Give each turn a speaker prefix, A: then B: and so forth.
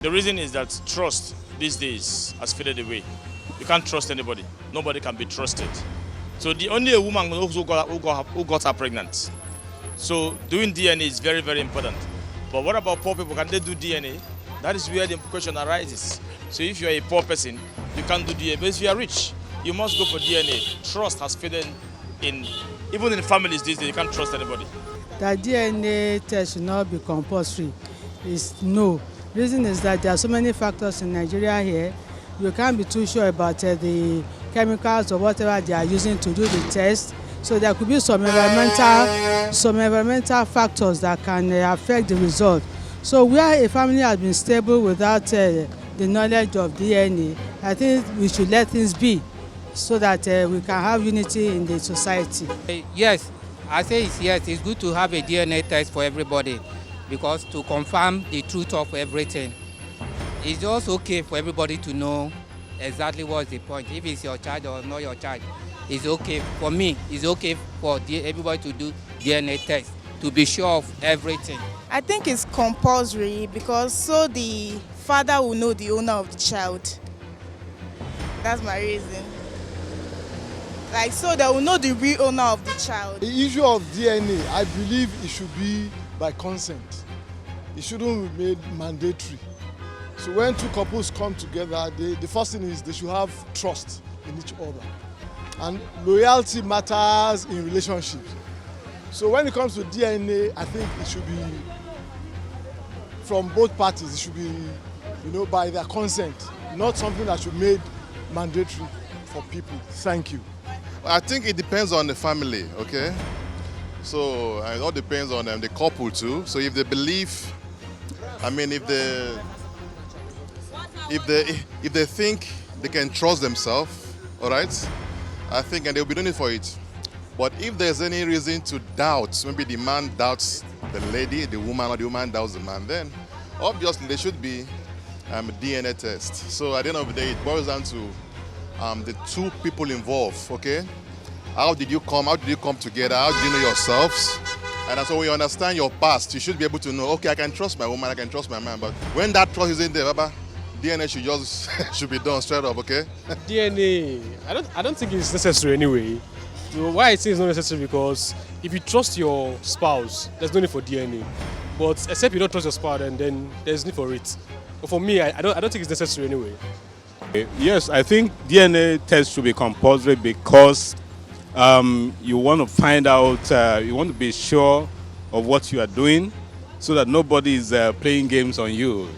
A: The reason is that trust these days has faded away. You can't trust anybody. Nobody can be trusted. So the only a woman who got her pregnant. So doing DNA is very, very important. But what about poor people? Can they do DNA? That is where the question arises. So if you are a poor person, you can't do DNA. But if you are rich, you must go for DNA. Trust has faded even in families these days. You can't trust anybody.
B: That DNA test should not be compulsory is no. Reason is that there are so many factors in Nigeria here. You can't be too sure about the chemicals or whatever they are using to do the test. So there could be some environmental factors that can affect the result. So where a family has been stable without the knowledge of DNA, I think we should let things be so that we can have unity in the society.
C: Yes, I say yes. It's good to have a DNA test for everybody because to confirm the truth of everything. It's just okay for everybody to know exactly what's the point. If it's your child or not your child, it's okay. For me, it's okay for everybody to do DNA test to be sure of everything.
D: I think it's compulsory because so the father will know the owner of the child. That's my reason. Like, so they will know the real owner of the child.
E: The issue of DNA, I believe it should be by consent. It shouldn't be made mandatory. So when two couples come together, the first thing is they should have trust in each other. And loyalty matters in relationships. So when it comes to DNA, I think it should be from both parties. It should be, by their consent, not something that should be made mandatory for people. Thank you.
F: I think it depends on the family, okay? So it all depends on the couple too. So if they believe, if they think they can trust themselves, all right, I think, and they'll be doing it for it. But if there's any reason to doubt, maybe the man doubts the lady, the woman, or the woman doubts the man, then obviously there should be a DNA test. So at the end of the day, it boils down to the two people involved, okay? How did you come together? How do you know yourselves? And so when you understand your past, you should be able to know, okay, I can trust my woman, I can trust my man. But when that trust isn't there, Baba, DNA should be done straight up, okay?
G: DNA, I don't think it's necessary anyway. Why I say it's not necessary because if you trust your spouse, there's no need for DNA. But except you don't trust your spouse, then there's need for it. But for me, I don't think it's necessary anyway.
H: Yes, I think DNA test should be compulsory because you want to find out, you want to be sure of what you are doing so that nobody is playing games on you.